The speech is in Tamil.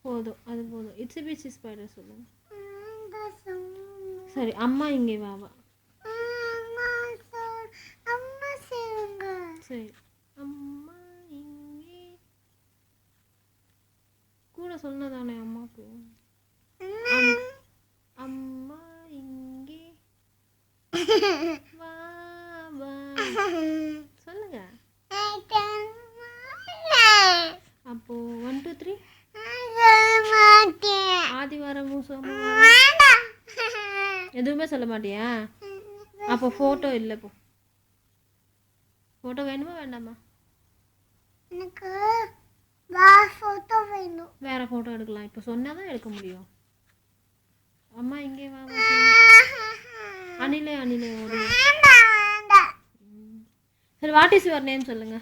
போதும் அது போதும். இட்ஸ் ஸ்பைடர் சொல்லுங்க. சரி அம்மா இங்கே வா வா. சரி அம்மா இங்கே கூட சொன்னதானே அம்மாவுக்கு. அம்மா இங்கே வா வா சொல்லுங்க. அப்போ 1 2 3 ஆதிவாரம் எதுவுமே சொல்ல மாட்டியா? அப்போ ஃபோட்டோ இல்லை. போ ஃபோட்டோ வேணுமா வேண்டாமா? எனக்கு ஃபோட்டோ வேணும். வேற ஃபோட்டோ எடுக்கலாம். இப்போ சொன்னால் தான் எடுக்க முடியும். அம்மா இங்கே வா. அனிலே ஓடு. சரி வாட் இஸ் யுவர் நேம் சொல்லுங்க.